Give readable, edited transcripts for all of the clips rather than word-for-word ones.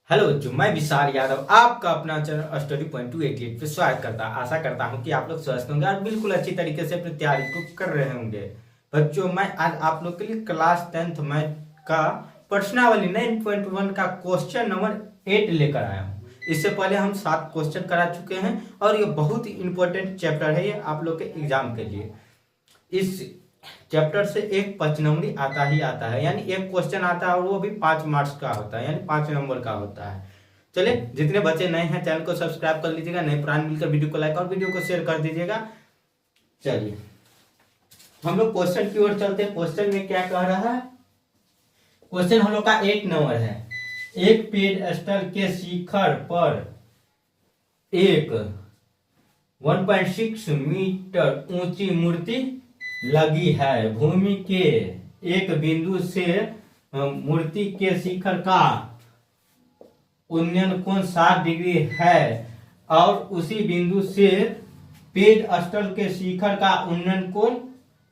Hello जो मैं विशाल यादव आपका अपना चैनल स्टडी पॉइंट 288 पे स्वागत करता आशा करता हूं कि आप लोग स्वस्थ होंगे और बिल्कुल अच्छी तरीके से अपनी तैयारी को कर रहे होंगे। बच्चों, मैं आज आप लोग के लिए क्लास 10th मैथ का प्रश्नावली 9.1 का क्वेश्चन नंबर 8 लेकर आया हूँ। इससे पहले हम 7 क्वेश्चन करा चुके हैं और ये बहुत ही इंपॉर्टेंट चैप्टर है ये आप लोग के एग्जाम के लिए। इस चैप्टर से एक 5 नंबरी आता ही आता है, यानी एक क्वेश्चन आता है और वो भी 5 मार्क्स का होता है, यानी 5 नंबर का होता है। चलिए, जितने बच्चे नए हैं चैनल को सब्सक्राइब कर लीजिएगा, नए पुराने मिलकर वीडियो को लाइक और वीडियो को शेयर कर दीजिएगा। चलिए हम लोग क्वेश्चन की ओर चलते हैं। क्वेश्चन में क्या कह रहा है? क्वेश्चन हम लोग का 8 नंबर है। एक पेडस्टल के शिखर पर एक 1.6 मीटर ऊंची मूर्ति लगी है। भूमि के एक बिंदु से मूर्ति के शिखर का उन्नयन कोण 60 डिग्री है और उसी बिंदु से पेडस्टल के शिखर का उन्नयन कोण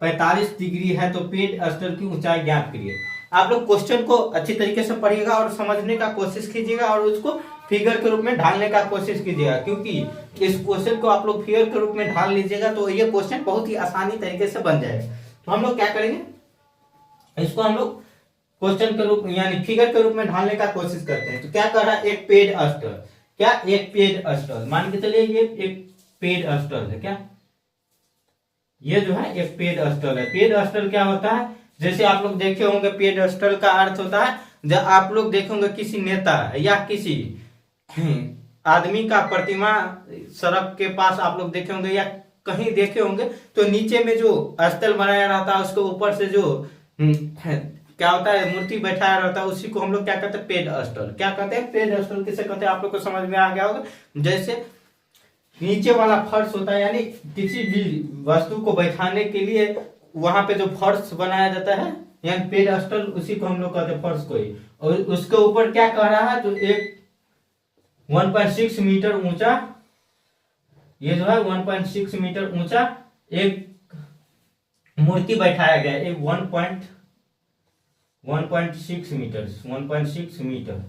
45 डिग्री है, तो पेडस्टल की ऊंचाई ज्ञात करिए। आप लोग क्वेश्चन को अच्छी तरीके से पढ़िएगा और समझने का कोशिश कीजिएगा और उसको फिगर के रूप में ढालने का कोशिश कीजिएगा, क्योंकि इस क्वेश्चन को आप लोग फिगर के रूप में ढाल लीजिएगा तो ये क्वेश्चन बहुत ही आसानी तरीके से बन जाएगा। तो हम लोग क्या करेंगे, इसको हम लोग क्वेश्चन के रूप यानी फिगर के रूप में ढालने का कोशिश करते हैं। तो क्या कर रहा है? एक पेडस्टल, क्या एक पेडस्टल मान के चलिए ये एक पेडस्टल है। क्या ये जो है एक पेडस्टल है। पेडस्टल क्या होता है? जैसे आप लोग देखे होंगे, पेडस्टल का अर्थ होता है जब आप लोग देखेंगे किसी नेता या किसी आदमी का प्रतिमा सड़क के पास आप लोग देखे होंगे या कहीं देखे होंगे, तो नीचे में जो स्थल बनाया रहता है उसके ऊपर से जो क्या होता है, मूर्ति बैठाया रहता है, उसी को हम लोग क्या कहते हैं? पेडस्टल। क्या कहते हैं? पेडस्टल किसे कहते हैं? आप लोग को समझ में आ गया होगा। जैसे नीचे वाला फर्श होता है, यानी किसी भी वस्तु को बैठाने के लिए वहां पे जो फर्श बनाया जाता है, यानी पेडस्टल, उसी को हम लोग कहते हैं फर्श को ही। और उसके ऊपर क्या कह रहा है? तो एक 1.6 मीटर ऊंचा, ये जो है 1.6 मीटर ऊंचा एक मूर्ति बैठाया गया। एक 1.6 मीटर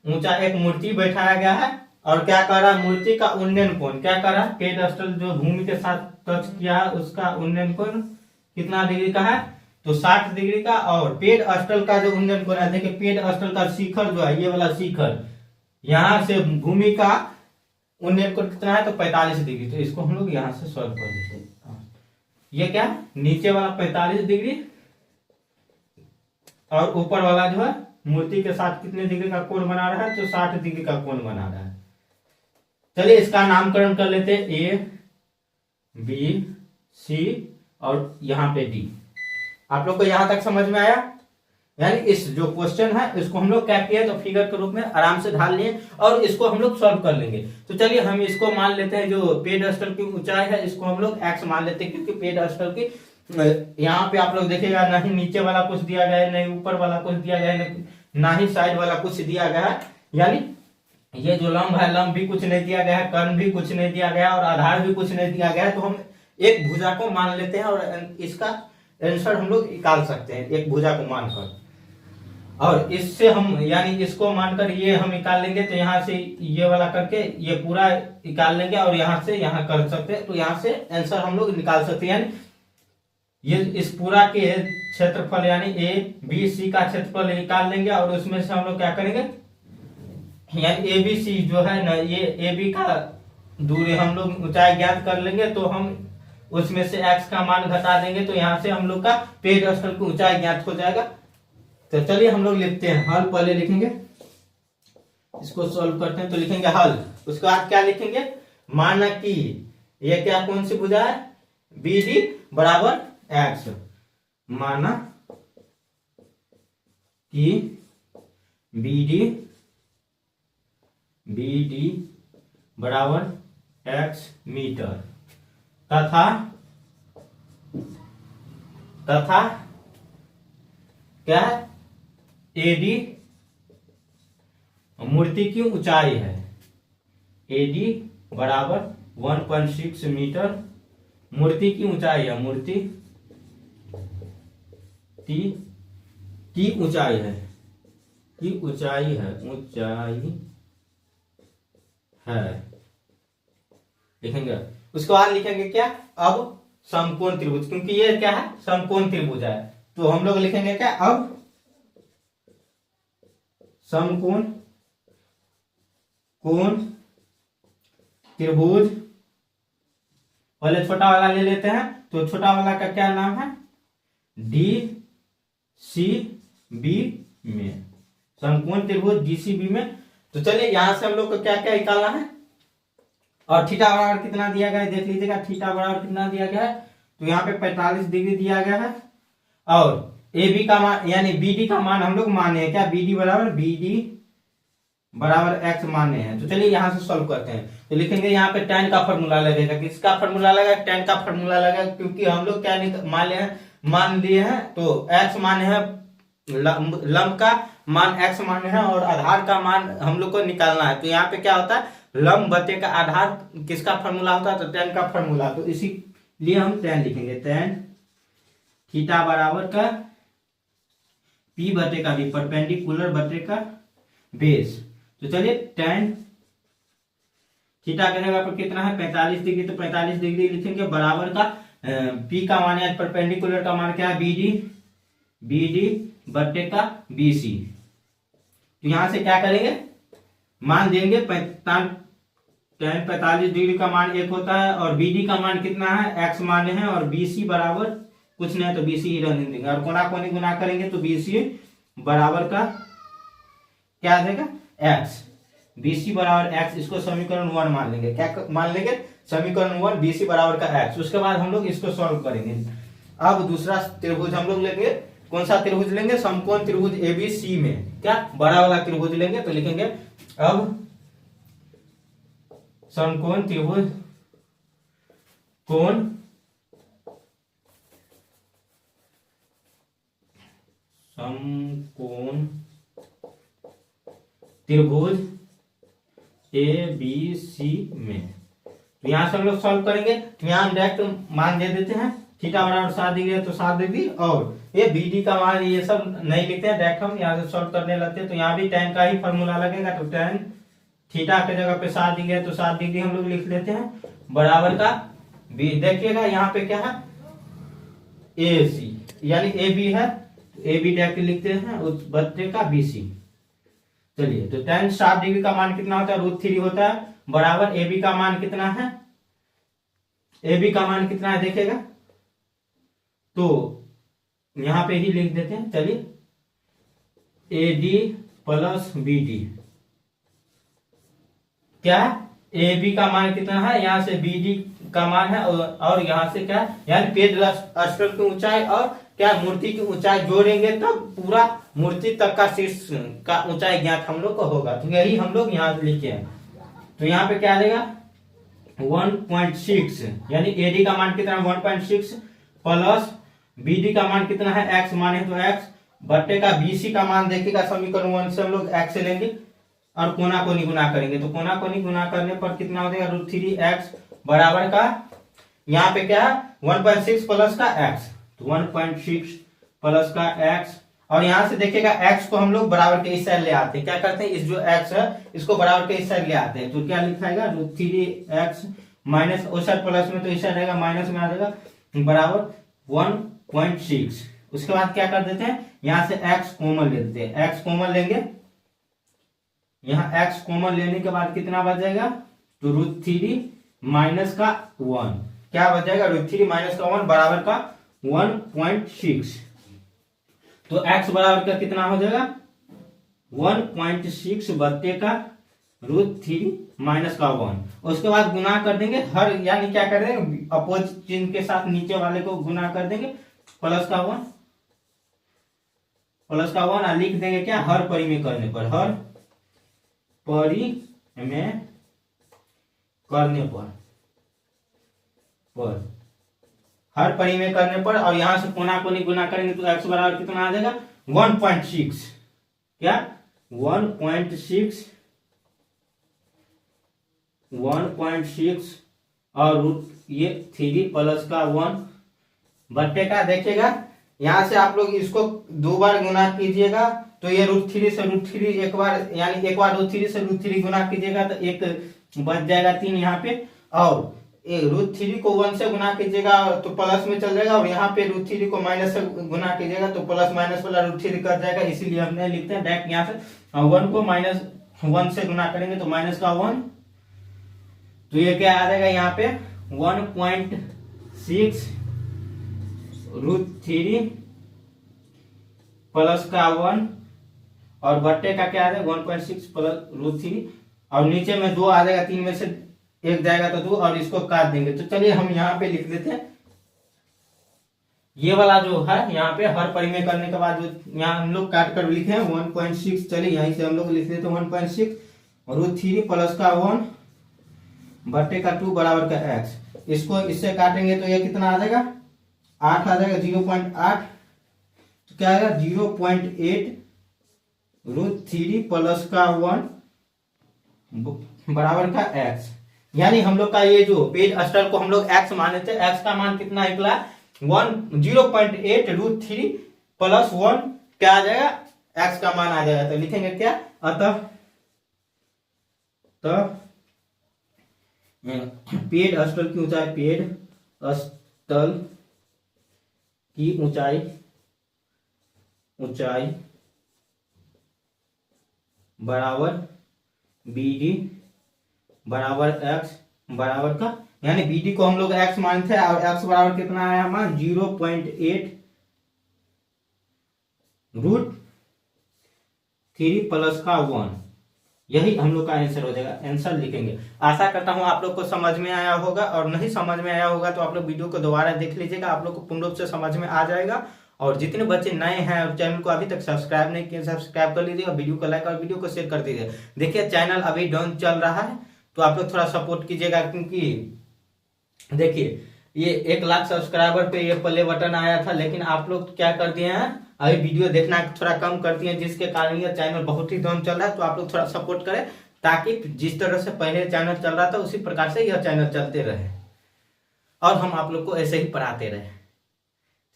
ऊंचा एक मूर्ति बैठाया गया है। और क्या कर रहा है? मूर्ति का उन्नयन कोण क्या कर रहा है? पेडस्टल जो भूमि के साथ टच किया है उसका उन्नयन कोण कितना डिग्री का है? तो 60 डिग्री का। और पेडस्टल का जो उन्नयन कोण है, देखिए पेडस्टल का शिखर जो है, ये वाला शिखर, यहां से भूमि का उन्नयन कोण कितना है? तो 45 डिग्री। तो इसको हम लोग यहां से सॉल्व कर देते हैं। ये क्या? नीचे वाला 45 डिग्री और ऊपर वाला जो है मूर्ति के साथ कितने डिग्री का कोण बना रहा है? तो 60 डिग्री का कोण बना रहा है। चलिए इसका नामकरण कर लेते हैं, ए बी सी और यहाँ पे डी। आप लोग को यहां तक समझ में आया? यानी इस जो क्वेश्चन है इसको हम लोग क्या किया, तो फिगर के रूप में आराम से ढाल लिए और इसको हम लोग सॉल्व कर लेंगे। तो चलिए हम इसको मान लेते हैं, जो पेडस्टल की ऊंचाई है इसको हम लोग x मान लेते हैं, क्योंकि पेडस्टल की यहाँ पे आप लोग देखिएगा ना ही नीचे वाला कुछ दिया गया है, नहीं ऊपर वाला कुछ दिया गया है, ना ही साइड वाला कुछ दिया गया है। यानी ये जो लंब है, लंब भी कुछ नहीं दिया गया है, कर्ण भी कुछ नहीं दिया गया और आधार भी कुछ नहीं दिया गया है। तो हम एक भुजा को मान लेते हैं और इसका आंसर हम लोग निकाल सकते हैं एक भुजा को मानकर। और इससे हम यानी इसको मानकर ये हम निकाल लेंगे, तो यहाँ से ये वाला करके ये पूरा निकाल लेंगे और यहाँ से यहाँ कर सकते हैं, तो यहाँ से आंसर हम लोग निकाल सकते हैं। यानी ये इस पूरा के क्षेत्रफल यानी ए बी सी का क्षेत्रफल निकाल लेंगे और उसमें से हम लोग क्या करेंगे, यानी ए बी सी जो है ना, ये ए बी का दूरी हम लोग ऊंचाई ज्ञात कर लेंगे, तो हम उसमें से x का मान घटा देंगे, तो यहाँ से हम लोग का पेडस्टल की ऊंचाई ज्ञात हो जाएगा। तो चलिए हम लोग लिखते हैं हल। पहले लिखेंगे, इसको सॉल्व करते हैं, तो लिखेंगे हल। उसके बाद क्या लिखेंगे? माना कि ये क्या कौन सी भुजा है? बी डी बराबर x। माना कि बी डी बराबर x मीटर तथा क्या है? एडी मूर्ति की ऊंचाई है। एडी बराबर 1.6 मीटर मूर्ति की ऊंचाई है, मूर्ति की ऊंचाई है। की ऊंचाई है लिखेंगे। उसके बाद लिखेंगे क्या, अब समकोण त्रिभुज, क्योंकि ये क्या है, समकोण त्रिभुज है, तो हम लोग लिखेंगे क्या, अब समकोण त्रिभुज। पहले छोटा वाला ले लेते हैं, तो छोटा वाला का क्या नाम है, डी सी बी में, समकोण त्रिभुज डीसीबी में। तो चलिए यहां से हम लोग को क्या क्या निकालना है, और थीटा बराबर कितना दिया गया है देख लीजिएगा, थीटा बराबर कितना दिया गया है, तो यहाँ पे 45 डिग्री दिया गया है, और ए बी का मान यानी बी डी का मान हम लोग माने हैं क्या, बी डी बराबर एक्स माने हैं। तो चलिए यहां से सॉल्व करते हैं, तो लिखेंगे यहाँ पे tan का फॉर्मूला लगेगा, किसका फॉर्मूला लगेगा, tan का फॉर्मूला लगेगा, क्योंकि हम लोग क्या मान लिए हैं, तो x माने हैं लंब का मान x माने हैं, और आधार का मान हम लोग को निकालना है। तो यहाँ पे क्या होता है, लंब बटे का आधार किसका फॉर्मूला होता है, तो tan का फॉर्मूला, तो इसीलिए हम tan लिखेंगे, tan थीटा बराबर का p बटे का b, परपेंडिकुलर बटे का बेस। तो चलिए tan थीटा की जगह पर कितना है 45 डिग्री, तो 45 डिग्री लिखेंगे, बराबर का p का मान है परपेंडिकुलर का मान क्या है, बी डी बटे का बी सी। तो यहां से क्या करेंगे, मान देंगे, tan 45 डिग्री का मान 1 होता है, और बी डी का मान कितना है, x माने हैं, और बी सी बराबर कुछ नहीं है तो बी सी ही रहने देंगे, और कोना कोनी गुना करेंगे तो बी सी बराबर का क्या आ जाएगा, x, बी सी बराबर x, इसको समीकरण 1 मान लेंगे, क्या मान लेंगे, समीकरण 1 बी सी बराबर का x। उसके बाद हम लोग इसको सॉल्व करेंगे। अब दूसरा त्रिभुज हम लोग लेंगे, कौन सा त्रिभुज लेंगे, समकोण त्रिभुज एबीसी में क्या बड़ा वाला त्रिभुज लेंगे, तो लिखेंगे अब समकोण त्रिभुज समकोण त्रिभुज ए बी सी में। तो यहां से हम लोग सॉल्व करेंगे, तो यहां डायरेक्ट मान दे देते हैं, थीटा बराबर 7 डिग्री है तो 7 डिग्री, और ये बी डी का मान ये सब नहीं लिखते हैं, डायरेक्ट हम यहाँ से सॉल्व करने लगते हैं। तो यहाँ भी tan का ही फॉर्मूला लगेगा, तो tan थीटा के जगह पे 7 डिग्री है तो 7 डिग्री हम लोग लिख लेते हैं, बराबर का बी। देखिएगा यहाँ पे क्या है, ए सी यानी ए बी है, ए बी डायरेक्ट लिखते हैं, उस बच्चे का बी सी। चलिए तो tan 7 डिग्री का मान कितना होता है, √3 होता है, बराबर ए बी का मान कितना है, ए बी का मान कितना है देखिएगा, तो यहां पे ही लिख देते हैं, चलिए A D plus B D, क्या ए बी का मान कितना है, यहां से बी डी का मान है, और यहां से क्या यानी पेज अस्तर की ऊंचाई और क्या मूर्ति की ऊंचाई जोड़ेंगे तब पूरा मूर्ति तक का शीर्ष का ऊंचाई ज्ञात हम लोग को होगा। तो यही हम लोग यहाँ लिखे हैं, तो यहाँ पे क्या आ जाएगा 1.6, यानी एडी का मान कितना 1.6 प्लस बीडी का मान कितना है x माने तो x बट्टे का बीसी का मान देखिएगा, समीकरण 1 से हम लोग x लेंगे और कोना कोनी गुना करेंगे, तो कोना कोनी गुना करने पर कितना हो जाएगा √3x बराबर का यहाँ पे क्या है 1.6 प्लस का x, तो 1.6 प्लस का x, और यहां से देखिएगा x को हम लोग बराबर के इस साइड ले आते हैं, क्या करते हैं इस जो x है इसको बराबर के इस साइड ले आते हैं, तो क्या लिखाएगा √3x माइनस उस साइड प्लस में तो इस साइड आएगा माइनस में आ जाएगा बराबर 1.6। उसके बाद क्या कर देते हैं यहां से x कॉमन ले लेते हैं, x कॉमन लेंगे, यहाँ x कॉमन लेने के बाद कितना बच जाएगा तो √3 माइनस का 1, क्या बच जाएगा √3 माइनस का 1 बराबर का 1.6, तो x बराबर का कितना हो जाएगा 1.6 बट्टे का √3 माइनस का 1। उसके बाद गुना कर देंगे हर, यानी क्या कर देंगे अपोजिट चिन्ह के साथ नीचे वाले को गुना कर देंगे, प्लस का 1 और लिख देंगे क्या हर परिमेय करने पर, हर परिमेय करने पर हर परिमेय करने पर, और यहां से कोना कोनी गुना करेंगे तो x बराबर कितना आ जाएगा 1.6, क्या 1.6 और ये 3 प्लस का 1 बट्टे का देखिएगा यहाँ से आप लोग इसको 2 बार गुना कीजिएगा तो ये √3 से √3 एक बार, यानी एक बार √3 से √3 गुना कीजिएगा तो एक बच जाएगा 3 यहाँ पे, और √3 को 1 से गुना कीजिएगा तो प्लस में चल जाएगा, और यहाँ पे √3 को माइनस से गुना कीजिएगा तो प्लस माइनस वाला √3 कट जाएगा, इसीलिए हमने लिखते हैं डायरेक्ट यहाँ से 1 को -1 से गुना करेंगे तो माइनस का 1, तो ये क्या आ जाएगा यहाँ पे 1.6 √3 प्लस का 1 और बट्टे का क्या आ जाएगा 1.6 प्लस √3, और नीचे में 2 आ जाएगा, 3 में से 1 जाएगा तो 2, और इसको काट देंगे। तो चलिए हम यहाँ पे लिख देते हैं, ये वाला जो है यहाँ पे हर परिमेय करने के बाद जो यहाँ हम लोग काट कर लिखे हैं 1.6, चलिए यहीं से हम लोग लिख देते हैं 1.6 √3 प्लस का 1 बट्टे का 2 बराबर का x। इसको इससे काटेंगे तो ये कितना आ जाएगा 8 आ जाएगा, 0.8, तो क्या आएगा 0.8 √3 प्लस का 1 बराबर का x। यानी हम लोग का ये जो पेज अस्टर को हम लोग x माने थे, x का मान कितना निकला 0.8 √3 प्लस 1 क्या आ जाएगा x का मान आ जाएगा। तो लिखेंगे क्या, अतः पेड़ स्थल की ऊंचाई, पेड़ स्थल की ऊंचाई बराबर BD बराबर x बराबर का, यानी BD को हम लोग x मानते हैं और x बराबर कितना आया मान 0.8 √3 प्लस का 1, यही हम लोग का आंसर हो जाएगा। आंसर लिखेंगे। आशा करता हूं आप लोग को समझ में आया होगा, और नहीं समझ में आया होगा तो आप लोग वीडियो को दोबारा देख लीजिएगा, आप लोग को पूर्ण रूप से समझ में आ जाएगा। और जितने बच्चे नए हैं और चैनल को अभी तक सब्सक्राइब नहीं किए, सब्सक्राइब कर लीजिए, और वीडियो को लाइक और वीडियो को शेयर कर दीजिए। देखिए चैनल अभी डाउन चल रहा है तो आप लोग थोड़ा सपोर्ट कीजिएगा, क्योंकि देखिए ये 1 लाख सब्सक्राइबर पे ये प्ले बटन आया था, लेकिन आप लोग क्या कर दिए हैं अभी वीडियो देखना थोड़ा कम कर दिए, जिसके कारण ये चैनल बहुत ही डाउन चल रहा है। तो आप लोग थोड़ा सपोर्ट करें ताकि जिस तरह से पहले चैनल चल रहा था उसी प्रकार से यह चैनल चलते रहे और हम आप लोग को ऐसे ही पढ़ाते रहे।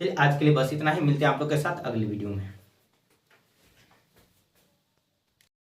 चलिए आज के लिए बस इतना ही, मिलते हैं आप लोग के साथ अगली वीडियो में।